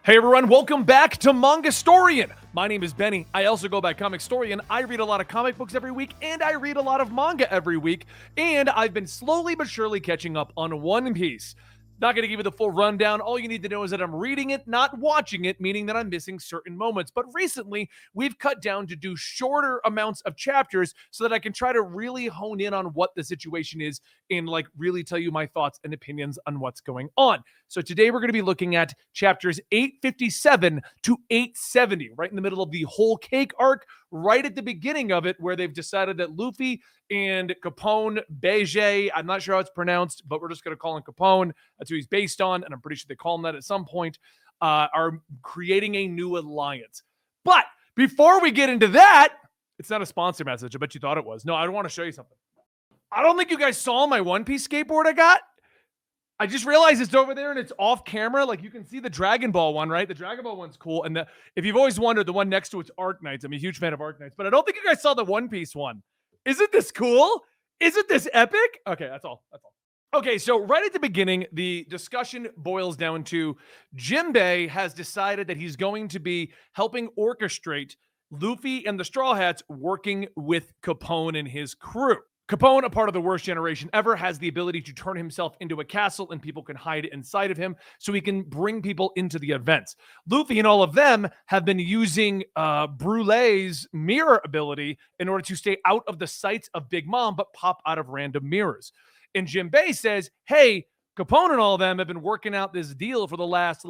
Hey everyone, welcome back to Manga Storian. My name is Benny. I also go by Comic Storian. I read a lot of comic books every week, and I read a lot of manga every week, and I've been slowly but surely catching up on One Piece. Not going to give you the full rundown. All you need to know is that I'm reading it, not watching it, meaning that I'm missing certain moments. But recently, we've cut down to do shorter amounts of chapters so that I can try to really hone in on what the situation is and really tell you my thoughts and opinions on what's going on. So today we're going to be looking at chapters 857 to 870, right in the middle of the whole cake arc, right at the beginning of it, where they've decided that Luffy and Capone Beige, I'm not sure how it's pronounced, but we're just going to call him Capone. That's who he's based on, and I'm pretty sure they call him that at some point, are creating a new alliance. But before we get into that, it's not a sponsor message. I bet you thought it was. No, I want to show you something. I don't think you guys saw my One Piece skateboard I got. I just realized it's over there and it's off camera. Like you can see the Dragon Ball one, right? The Dragon Ball one's cool. And if you've always wondered, the one next to it's Arc Knights. I'm a huge fan of Arc Knights, but I don't think you guys saw the One Piece one. Isn't this cool? Isn't this epic? Okay, that's all. Okay, so right at the beginning, the discussion boils down to Jinbei has decided that he's going to be helping orchestrate Luffy and the Straw Hats working with Capone and his crew. Capone, a part of the worst generation ever, has the ability to turn himself into a castle and people can hide inside of him so he can bring people into the events. Luffy and all of them have been using Brulee's mirror ability in order to stay out of the sights of Big Mom but pop out of random mirrors. And Jinbei says, hey, Capone and all of them have been working out this deal for the last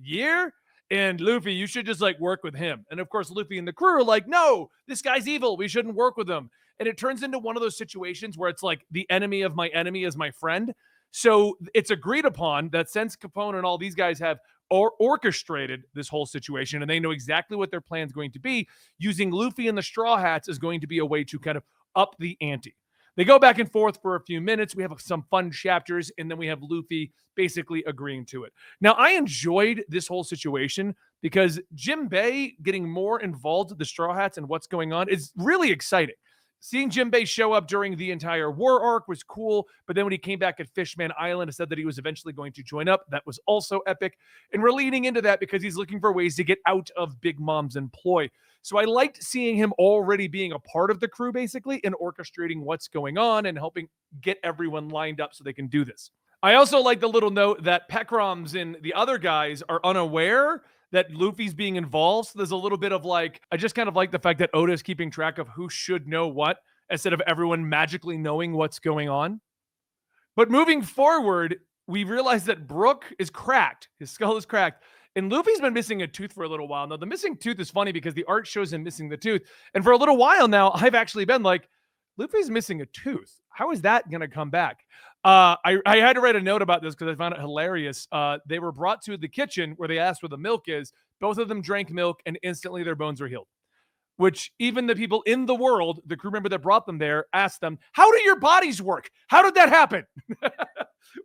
year. And Luffy, you should just work with him. And of course, Luffy and the crew are like, no, this guy's evil. We shouldn't work with him. And it turns into one of those situations where it's like the enemy of my enemy is my friend. So it's agreed upon that since Capone and all these guys have orchestrated this whole situation and they know exactly what their plan's going to be, using Luffy and the Straw Hats is going to be a way to kind of up the ante. They go back and forth for a few minutes. We have some fun chapters, and then we have Luffy basically agreeing to it. Now, I enjoyed this whole situation because Jinbei getting more involved with the Straw Hats and what's going on is really exciting. Seeing Jinbei show up during the entire war arc was cool, but then when he came back at Fishman Island and said that he was eventually going to join up, that was also epic. And we're leading into that because he's looking for ways to get out of Big Mom's employ. So I liked seeing him already being a part of the crew, basically, and orchestrating what's going on and helping get everyone lined up so they can do this. I also like the little note that Pecroms and the other guys are unaware that Luffy's being involved. So there's a little bit of I just kind of like the fact that Oda's keeping track of who should know what instead of everyone magically knowing what's going on. But moving forward, we realize that Brook is cracked. His skull is cracked. And Luffy's been missing a tooth for a little while. Now, the missing tooth is funny because the art shows him missing the tooth. And for a little while now, I've actually been like, Luffy's missing a tooth. How is that going to come back? I had to write a note about this because I found it hilarious. They were brought to the kitchen where they asked where the milk is. Both of them drank milk and instantly their bones were healed. Which even the people in the world, the crew member that brought them there, asked them, how do your bodies work? How did that happen?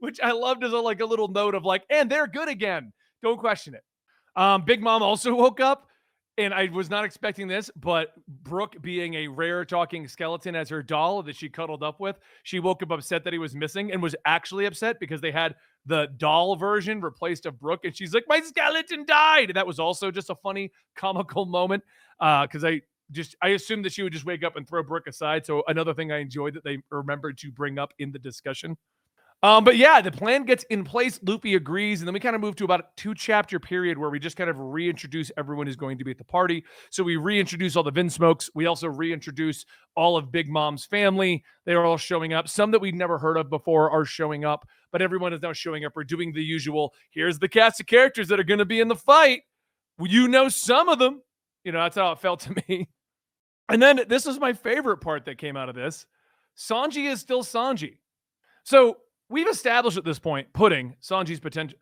Which I loved as a little note of and they're good again. Don't question it. Big Mom also woke up, and I was not expecting this, but Brooke, being a rare talking skeleton as her doll that she cuddled up with, she woke up upset that he was missing and was actually upset because they had the doll version replaced of Brooke, and she's like, my skeleton died. And that was also just a funny, comical moment because I assumed that she would just wake up and throw Brooke aside. So another thing I enjoyed that they remembered to bring up in the discussion. But yeah, the plan gets in place. Luffy agrees. And then we kind of move to about a 2-chapter period where we just kind of reintroduce everyone who's going to be at the party. So we reintroduce all the Vinsmokes. We also reintroduce all of Big Mom's family. They're all showing up. Some that we've never heard of before are showing up, but everyone is now showing up. We're doing the usual, here's the cast of characters that are going to be in the fight. You know some of them. That's how it felt to me. And then this is my favorite part that came out of this. Sanji is still Sanji. So we've established at this point, Pudding, Sanji's potential,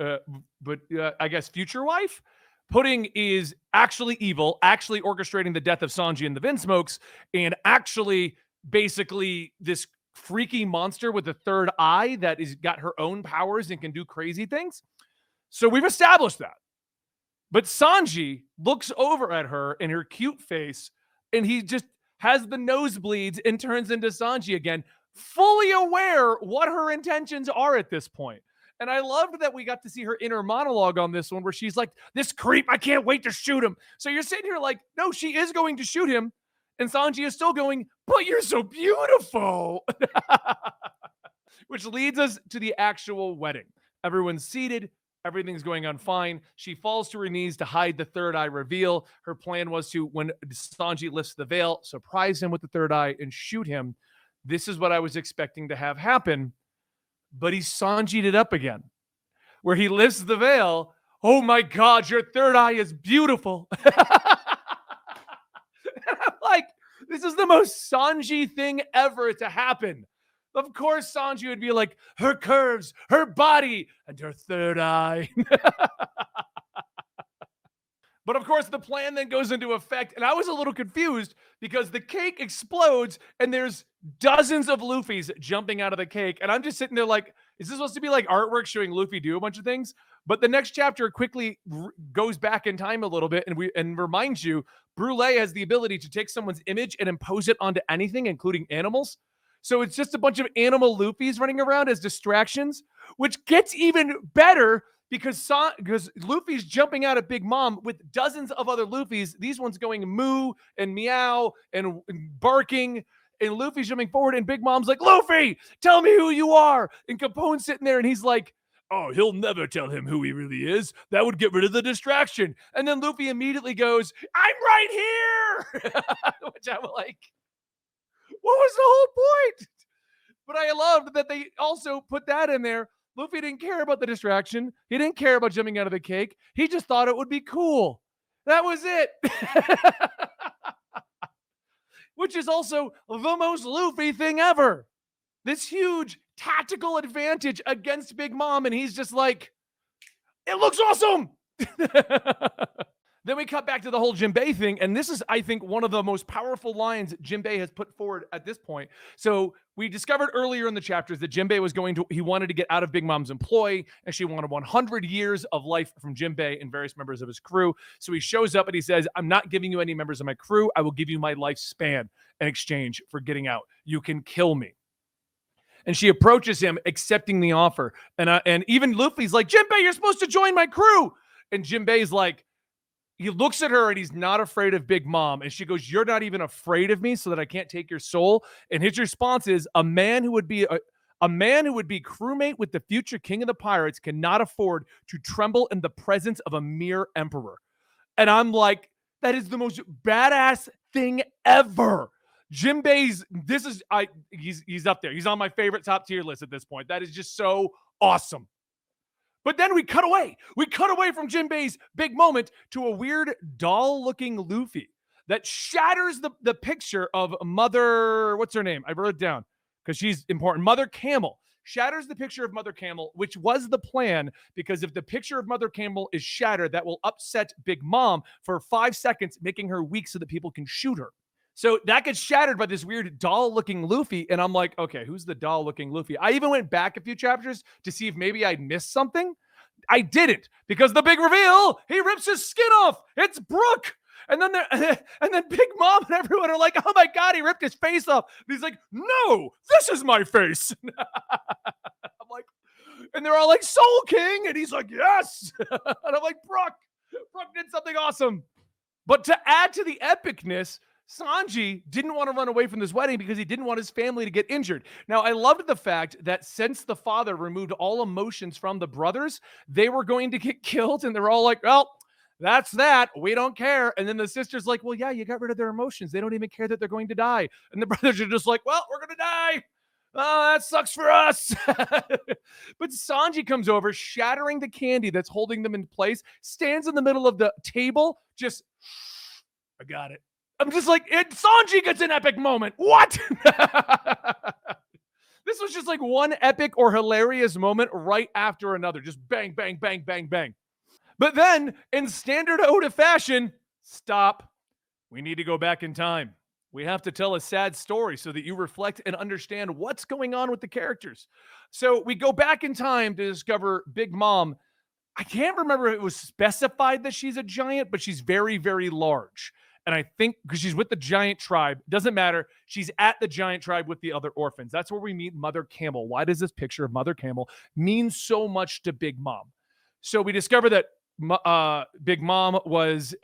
I guess future wife. Pudding is actually evil, actually orchestrating the death of Sanji and the Vinsmokes, and actually basically this freaky monster with a third eye that is got her own powers and can do crazy things. So we've established that. But Sanji looks over at her in her cute face, and he just has the nosebleeds and turns into Sanji again, fully aware what her intentions are at this point. And I loved that we got to see her inner monologue on this one where she's like, this creep, I can't wait to shoot him. So you're sitting here like, no, she is going to shoot him. And Sanji is still going, but you're so beautiful. Which leads us to the actual wedding. Everyone's seated. Everything's going on fine. She falls to her knees to hide the third eye reveal. Her plan was to, when Sanji lifts the veil, surprise him with the third eye and shoot him. This is what I was expecting to have happen. But he Sanji'd it up again, where he lifts the veil. Oh my God, your third eye is beautiful. I'm like, this is the most Sanji thing ever to happen. Of course, Sanji would be like, her curves, her body, and her third eye. But of course, the plan then goes into effect. And I was a little confused because the cake explodes and there's dozens of Luffy's jumping out of the cake. And I'm just sitting there like, is this supposed to be like artwork showing Luffy do a bunch of things? But the next chapter quickly goes back in time a little bit and reminds you Brule has the ability to take someone's image and impose it onto anything, including animals. So it's just a bunch of animal Luffy's running around as distractions, which gets even better because Luffy's jumping out at Big Mom with dozens of other Luffy's. These ones going moo and meow and barking. And Luffy's jumping forward, and Big Mom's like, Luffy, tell me who you are. And Capone's sitting there, and he's like, oh, he'll never tell him who he really is. That would get rid of the distraction. And then Luffy immediately goes, I'm right here. Which I'm like, what was the whole point? But I loved that they also put that in there. Luffy didn't care about the distraction. He didn't care about jumping out of the cake. He just thought it would be cool. That was it. Which is also the most Luffy thing ever. This huge tactical advantage against Big Mom, and he's just like, it looks awesome. Then we cut back to the whole Jinbei thing, and this is, I think, one of the most powerful lines Jinbei has put forward at this point. So we discovered earlier in the chapters that Jinbei he wanted to get out of Big Mom's employ, and she wanted 100 years of life from Jinbei and various members of his crew. So he shows up and he says, I'm not giving you any members of my crew. I will give you my lifespan in exchange for getting out. You can kill me. And she approaches him, accepting the offer. And even Luffy's like, Jinbei, you're supposed to join my crew. And Jinbei's like, he looks at her and he's not afraid of Big Mom. And she goes, you're not even afraid of me so that I can't take your soul. And his response is, a man who would be crewmate with the future king of the pirates cannot afford to tremble in the presence of a mere emperor. And I'm like, that is the most badass thing ever. Jinbei's, he's up there. He's on my favorite top tier list at this point. That is just so awesome. But then we cut away. We cut away from Jinbei's big moment to a weird doll-looking Luffy that shatters the picture of Mother, what's her name? I wrote it down because she's important. Mother Camel. Shatters the picture of Mother Camel, which was the plan, because if the picture of Mother Camel is shattered, that will upset Big Mom for 5 seconds, making her weak so that people can shoot her. So that gets shattered by this weird doll-looking Luffy, and I'm like, okay, who's the doll-looking Luffy? I even went back a few chapters to see if maybe I'd missed something. I didn't, because the big reveal, he rips his skin off. It's Brook. And then Big Mom and everyone are like, oh my God, he ripped his face off. And he's like, no, this is my face. I'm like, and they're all like, Soul King. And he's like, yes. And I'm like, Brook did something awesome. But to add to the epicness, Sanji didn't want to run away from this wedding because he didn't want his family to get injured. Now, I loved the fact that since the father removed all emotions from the brothers, they were going to get killed, and they're all like, well, that's that. We don't care. And then the sister's like, well, yeah, you got rid of their emotions. They don't even care that they're going to die. And the brothers are just like, well, we're going to die. Oh, that sucks for us. But Sanji comes over, shattering the candy that's holding them in place, stands in the middle of the table, just, I got it. I'm just like, Sanji gets an epic moment. What? This was just like one epic or hilarious moment right after another. Just bang, bang, bang, bang, bang. But then, in standard Oda fashion, stop. We need to go back in time. We have to tell a sad story so that you reflect and understand what's going on with the characters. So we go back in time to discover Big Mom. I can't remember if it was specified that she's a giant, but she's very, very large. And I think because she's with the giant tribe, doesn't matter. She's at the giant tribe with the other orphans. That's where we meet Mother Camel. Why does this picture of Mother Camel mean so much to Big Mom? So we discover that Big Mom was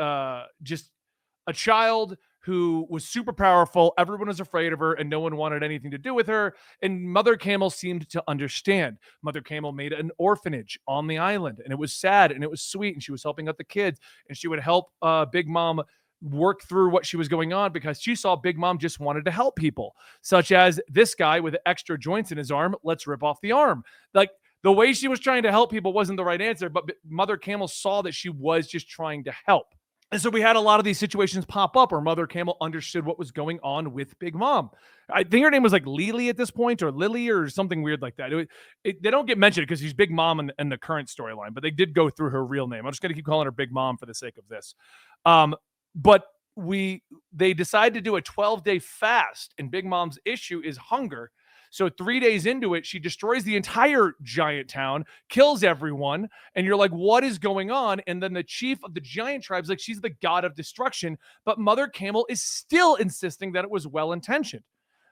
just a child who was super powerful. Everyone was afraid of her and no one wanted anything to do with her. And Mother Camel seemed to understand. Mother Camel made an orphanage on the island, and it was sad and it was sweet. And she was helping out the kids, and she would help Big Mom work through what she was going on because she saw Big Mom just wanted to help people, such as this guy with extra joints in his arm. Let's rip off the arm. Like, the way she was trying to help people wasn't the right answer, but Mother Camel saw that she was just trying to help. And so we had a lot of these situations pop up where Mother Camel understood what was going on with Big Mom. I think her name was like Lily at this point, or Lily, or something weird like that. They don't get mentioned because she's Big Mom in the current storyline, but they did go through her real name. I'm just going to keep calling her Big Mom for the sake of this. But they decide to do a 12-day fast, and Big Mom's issue is hunger. So 3 days into it, she destroys the entire giant town, kills everyone, and you're like, what is going on? And then the chief of the giant tribe's like, she's the god of destruction, but Mother Camel is still insisting that it was well-intentioned.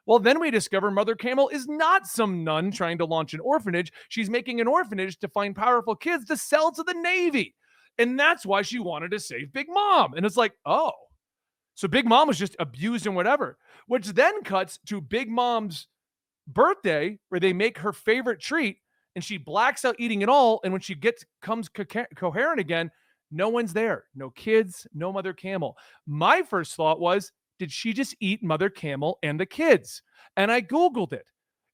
Well, then we discover Mother Camel is not some nun trying to launch an orphanage. She's making an orphanage to find powerful kids to sell to the Navy. And that's why she wanted to save Big Mom. And it's like, oh, so Big Mom was just abused and whatever, which then cuts to Big Mom's birthday where they make her favorite treat and she blacks out eating it all. And when she comes coherent again, no one's there. No kids, no Mother Camel. My first thought was, did she just eat Mother Camel and the kids? And I Googled it.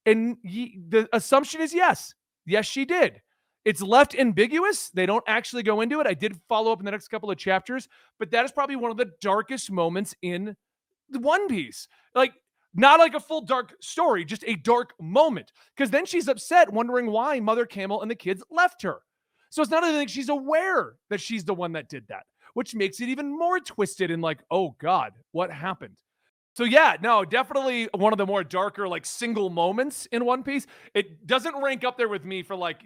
And the assumption is yes. Yes, she did. It's left ambiguous. They don't actually go into it. I did follow up in the next couple of chapters, but that is probably one of the darkest moments in the One Piece. Like, not like a full dark story, just a dark moment. Because then she's upset, wondering why Mother Camel and the kids left her. So it's not like she's aware that she's the one that did that, which makes it even more twisted and like, oh God, what happened? So yeah, no, definitely one of the more darker, like, single moments in One Piece. It doesn't rank up there with me for, like,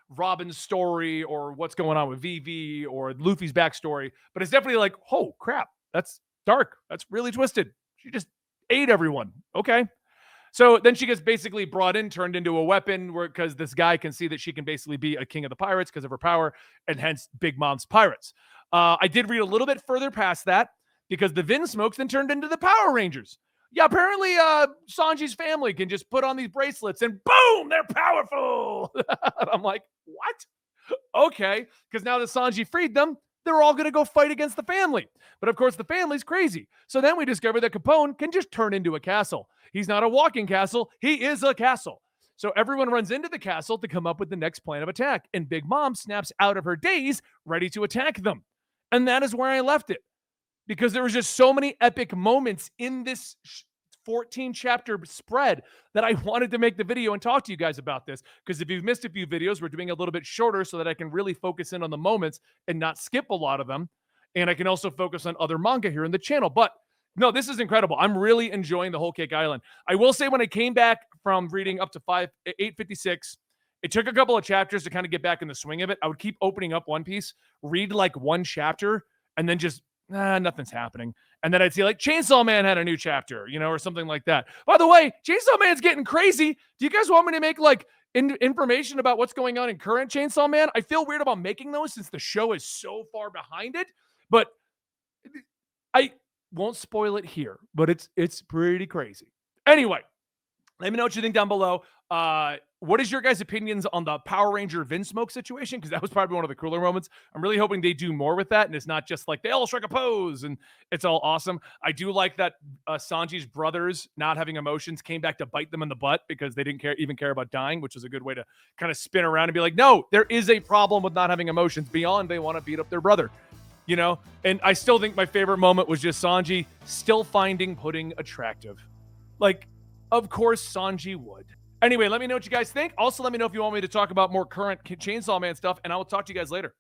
Robin's story or what's going on with Vivi or Luffy's backstory, but it's definitely like, oh crap, that's dark. That's really twisted. She just ate everyone. Okay. So then she gets basically brought in, turned into a weapon because this guy can see that she can basically be a king of the pirates because of her power, and hence Big Mom's pirates. I did read a little bit further past that because the Vinsmokes then turned into the Power Rangers. Yeah, apparently Sanji's family can just put on these bracelets and boom, they're powerful. I'm like, what? Okay, because now that Sanji freed them, they're all going to go fight against the family. But of course, the family's crazy. So then we discover that Capone can just turn into a castle. He's not a walking castle. He is a castle. So everyone runs into the castle to come up with the next plan of attack. And Big Mom snaps out of her daze, ready to attack them. And that is where I left it. Because there was just so many epic moments in this 14 chapter spread that I wanted to make the video and talk to you guys about this. Because if you've missed a few videos, we're doing a little bit shorter so that I can really focus in on the moments and not skip a lot of them. And I can also focus on other manga here in the channel. But no, this is incredible. I'm really enjoying the Whole Cake Island. I will say when I came back from reading up to 856, it took a couple of chapters to kind of get back in the swing of it. I would keep opening up One Piece, read like one chapter, and then just nothing's happening. And then I'd see like Chainsaw Man had a new chapter, or something like that. By the way, Chainsaw Man's getting crazy. Do you guys want me to make like information about what's going on in current Chainsaw Man? I feel weird about making those since the show is so far behind it, but I won't spoil it here, but it's pretty crazy. Anyway, let me know what you think down below. What is your guys' opinions on the Power Ranger Vinsmoke situation? Because that was probably one of the cooler moments. I'm really hoping they do more with that, and it's not just like they all strike a pose and it's all awesome. I do like that Sanji's brothers not having emotions came back to bite them in the butt because they didn't even care about dying, which is a good way to kind of spin around and be like, no, there is a problem with not having emotions beyond they want to beat up their brother. And I still think my favorite moment was just Sanji still finding pudding attractive. Like, of course Sanji would. Anyway, let me know what you guys think. Also, let me know if you want me to talk about more current Chainsaw Man stuff, and I will talk to you guys later.